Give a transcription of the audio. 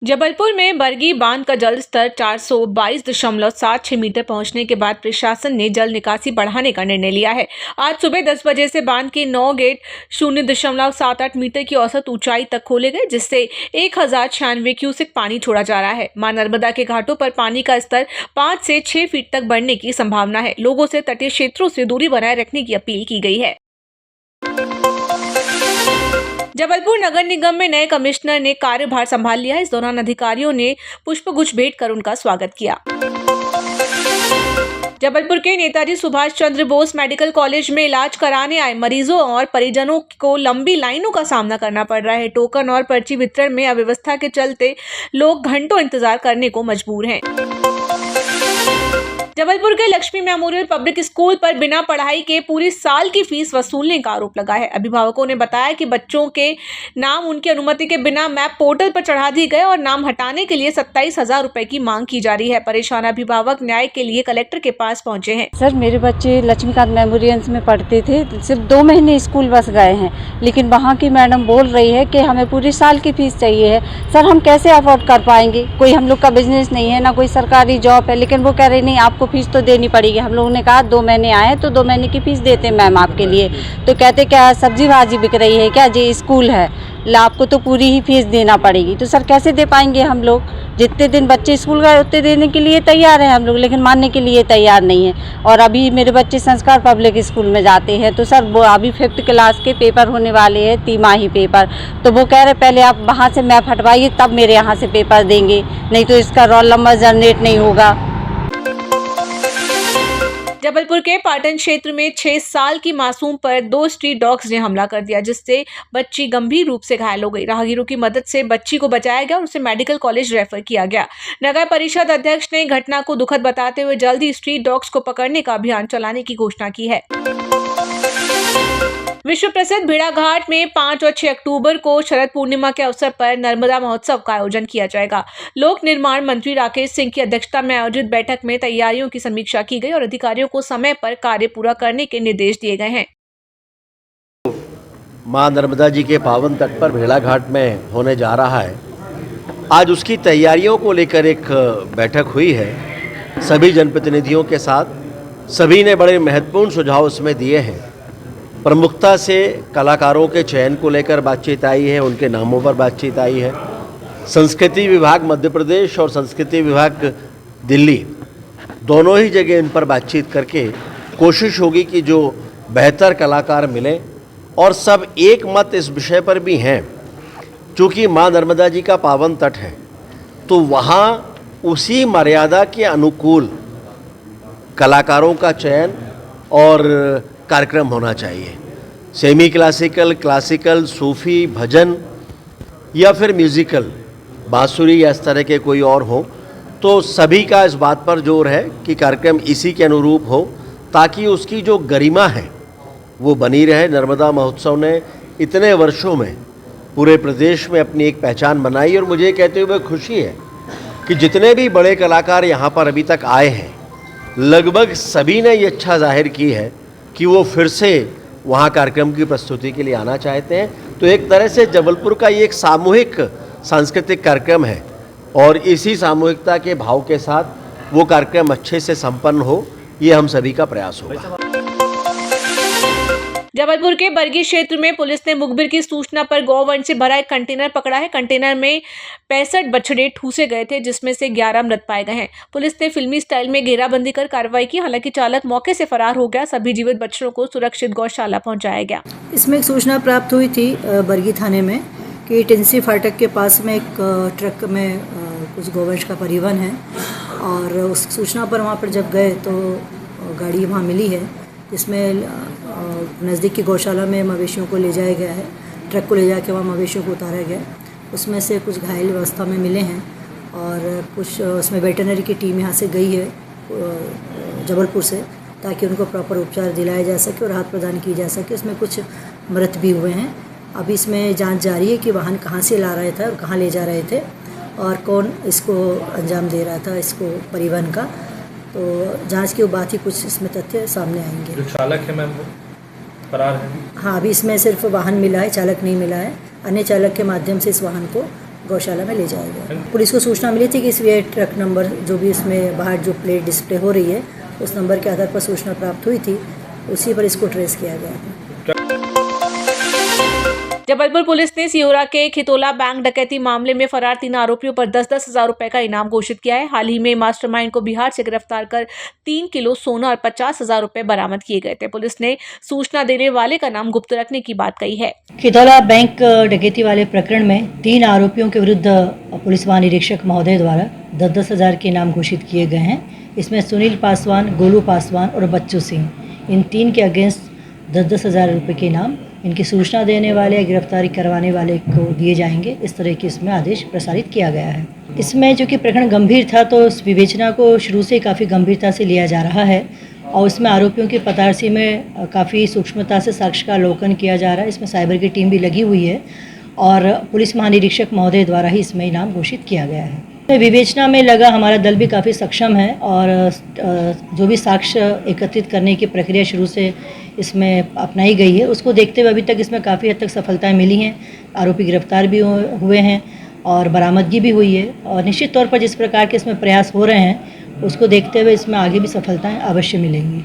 जबलपुर में बरगी बांध का जल स्तर 422.76 मीटर पहुंचने के बाद प्रशासन ने जल निकासी बढ़ाने का निर्णय लिया है। आज सुबह 10 बजे से बांध के 9 गेट 0.78 मीटर की औसत ऊंचाई तक खोले गए, जिससे 1096 क्यूसेक पानी छोड़ा जा रहा है। मां नर्मदा के घाटों पर पानी का स्तर 5 से 6 फीट तक बढ़ने की संभावना है। लोगों से तटीय क्षेत्रों से दूरी बनाए रखने की अपील की गई है। जबलपुर नगर निगम में नए कमिश्नर ने कार्यभार संभाल लिया। इस दौरान अधिकारियों ने पुष्पगुच्छ भेंट कर उनका स्वागत किया। जबलपुर के नेताजी सुभाष चंद्र बोस मेडिकल कॉलेज में इलाज कराने आए मरीजों और परिजनों को लंबी लाइनों का सामना करना पड़ रहा है। टोकन और पर्ची वितरण में अव्यवस्था के चलते लोग घंटों इंतजार करने को मजबूर हैं। जबलपुर के लक्ष्मी मेमोरियल पब्लिक स्कूल पर बिना पढ़ाई के पूरी साल की फीस वसूलने का आरोप लगा है। अभिभावकों ने बताया कि बच्चों के नाम उनकी अनुमति के बिना मैप पोर्टल पर चढ़ा दिए गए और नाम हटाने के लिए 27,000 रुपए की मांग की जा रही है। परेशान अभिभावक न्याय के लिए कलेक्टर के पास पहुंचे हैं। सर, मेरे बच्चे लक्ष्मीकांत मेमोरियल में पढ़ते थे, सिर्फ 2 महीने स्कूल बस गए हैं, लेकिन वहाँ की मैडम बोल रही है कि हमें पूरी साल की फीस चाहिए है। सर, हम कैसे अफोर्ड कर पाएंगे? कोई हम लोग का बिजनेस नहीं है, ना कोई सरकारी जॉब है, लेकिन वो कह रही नहीं, आपको फीस तो देनी पड़ेगी। हम लोगों ने कहा 2 महीने आए तो 2 महीने की फीस देते मैम आपके लिए। तो कहते क्या सब्जी भाजी बिक रही है क्या जी? स्कूल है, आपको तो पूरी ही फीस देना पड़ेगी। तो सर कैसे दे पाएंगे हम लोग? जितने दिन बच्चे स्कूल गए उतने देने के लिए तैयार हैं हम लोग, लेकिन मानने के लिए तैयार नहीं है। और अभी मेरे बच्चे संस्कार पब्लिक स्कूल में जाते हैं, तो सर वो अभी 5th क्लास के पेपर होने वाले हैं, तिमाही पेपर। तो वो कह रहे पहले आप वहाँ से मैप हटवाइए तब मेरे यहाँ से पेपर देंगे, नहीं तो इसका रोल नंबर जनरेट नहीं होगा। जबलपुर के पाटन क्षेत्र में 6 साल की मासूम पर 2 स्ट्रीट डॉग्स ने हमला कर दिया, जिससे बच्ची गंभीर रूप से घायल हो गई। राहगीरों की मदद से बच्ची को बचाया गया और उसे मेडिकल कॉलेज रेफर किया गया। नगर परिषद अध्यक्ष ने घटना को दुखद बताते हुए जल्द ही स्ट्रीट डॉग्स को पकड़ने का अभियान चलाने की घोषणा की है। विश्व प्रसिद्ध भेड़ाघाट में 5 और 6 अक्टूबर को शरद पूर्णिमा के अवसर पर नर्मदा महोत्सव का आयोजन किया जाएगा। लोक निर्माण मंत्री राकेश सिंह की अध्यक्षता में आयोजित बैठक में तैयारियों की समीक्षा की गई और अधिकारियों को समय पर कार्य पूरा करने के निर्देश दिए गए हैं। मां नर्मदा जी के पावन तट पर भेड़ाघाट में होने जा रहा है, आज उसकी तैयारियों को लेकर एक बैठक हुई है सभी जनप्रतिनिधियों के साथ। सभी ने बड़े महत्वपूर्ण सुझाव उसमें दिए हैं। प्रमुखता से कलाकारों के चयन को लेकर बातचीत आई है, उनके नामों पर बातचीत आई है। संस्कृति विभाग मध्य प्रदेश और संस्कृति विभाग दिल्ली दोनों ही जगह इन पर बातचीत करके कोशिश होगी कि जो बेहतर कलाकार मिलें, और सब एक मत इस विषय पर भी हैं, चूँकि मां नर्मदा जी का पावन तट है तो वहाँ उसी मर्यादा के अनुकूल कलाकारों का चयन और कार्यक्रम होना चाहिए। सेमी क्लासिकल, क्लासिकल, सूफी, भजन या फिर म्यूज़िकल, बांसुरी या इस तरह के कोई और हो, तो सभी का इस बात पर जोर है कि कार्यक्रम इसी के अनुरूप हो, ताकि उसकी जो गरिमा है वो बनी रहे। नर्मदा महोत्सव ने इतने वर्षों में पूरे प्रदेश में अपनी एक पहचान बनाई, और मुझे कहते हुए खुशी है कि जितने भी बड़े कलाकार यहाँ पर अभी तक आए हैं, लगभग सभी ने ये इच्छा जाहिर की है कि वो फिर से वहाँ कार्यक्रम की प्रस्तुति के लिए आना चाहते हैं। तो एक तरह से जबलपुर का ये एक सामूहिक सांस्कृतिक कार्यक्रम है, और इसी सामूहिकता के भाव के साथ वो कार्यक्रम अच्छे से संपन्न हो, ये हम सभी का प्रयास होगा। जबलपुर के बरगी क्षेत्र में पुलिस ने मुखबिर की सूचना पर गौवंश से भरा एक कंटेनर पकड़ा है। कंटेनर में 65 बछड़े ठूसे गए थे, जिसमें से 11 मृत पाए गए हैं। पुलिस ने फिल्मी स्टाइल में घेराबंदी कर कार्रवाई की, हालांकि चालक मौके से फरार हो गया। सभी जीवित बछड़ों को सुरक्षित गौशाला पहुंचाया गया। इसमें एक सूचना प्राप्त हुई थी बरगी थाने में कि टेंसी फाटक के पास में एक ट्रक में कुछ गौवंश का परिवहन है, और उस सूचना पर वहाँ पर जब गए तो गाड़ी वहाँ मिली है, जिसमें नज़दीक की गौशाला में मवेशियों को ले जाया गया है। ट्रक को ले जाके वहाँ मवेशियों को उतारा गया। उसमें से कुछ घायल अवस्था में मिले हैं, और कुछ उसमें वेटरनरी की टीम यहाँ से गई है जबलपुर से, ताकि उनको प्रॉपर उपचार दिलाया जा सके और राहत प्रदान की जा सके। उसमें कुछ मृत भी हुए हैं। अभी इसमें जांच जारी है कि वाहन कहाँ से ला रहे थे और कहाँ ले जा रहे थे, और कौन इसको अंजाम दे रहा था, इसको परिवहन का। तो जांच के बाद ही कुछ इसमें तथ्य सामने आएंगे। जो चालक है मैम वो फरार है? हाँ, अभी इसमें सिर्फ वाहन मिला है, चालक नहीं मिला है। अन्य चालक के माध्यम से इस वाहन को गौशाला में ले जाया गया। पुलिस को सूचना मिली थी कि इस वी ट्रक नंबर जो भी इसमें बाहर जो प्लेट डिस्प्ले हो रही है उस नंबर के आधार पर सूचना प्राप्त हुई थी, उसी पर इसको ट्रेस किया गया था। जबलपुर पुलिस ने सिहोरा के खितोला बैंक डकैती मामले में फरार 3 आरोपियों पर 10-10 हजार रुपए का इनाम घोषित किया है। हाल ही में मास्टरमाइंड को बिहार से गिरफ्तार कर 3 किलो सोना और 50,000 रुपए बरामद किए गए थे। पुलिस ने सूचना देने वाले का नाम गुप्त रखने की बात कही है। खितौला बैंक डकैती वाले प्रकरण में 3 आरोपियों के विरुद्ध पुलिस महानिरीक्षक महोदय द्वारा 10-10 हजार के इनाम घोषित किए गए हैं। इसमें सुनील पासवान, गोलू पासवान और बच्चू सिंह, इन 3 के अगेंस्ट 10-10 हजार रुपये के इनाम इनकी सूचना देने वाले, गिरफ्तारी करवाने वाले को दिए जाएंगे। इस तरह की इसमें आदेश प्रसारित किया गया है। इसमें जो कि प्रकरण गंभीर था तो उस विवेचना को शुरू से काफ़ी गंभीरता से लिया जा रहा है और इसमें आरोपियों की पतारसी में काफ़ी सूक्ष्मता से साक्ष्य का अवलोकन किया जा रहा है। इसमें साइबर की टीम भी लगी हुई है और पुलिस महानिरीक्षक महोदय द्वारा ही इसमें इनाम घोषित किया गया है। विवेचना में लगा हमारा दल भी काफ़ी सक्षम है और जो भी साक्ष्य एकत्रित करने की प्रक्रिया शुरू से इसमें अपनाई गई है, उसको देखते हुए अभी तक इसमें काफ़ी हद तक सफलताएं मिली हैं। आरोपी गिरफ्तार भी हुए हैं और बरामदगी भी हुई है और निश्चित तौर पर जिस प्रकार के इसमें प्रयास हो रहे हैं उसको देखते हुए इसमें आगे भी सफलताएं अवश्य मिलेंगी।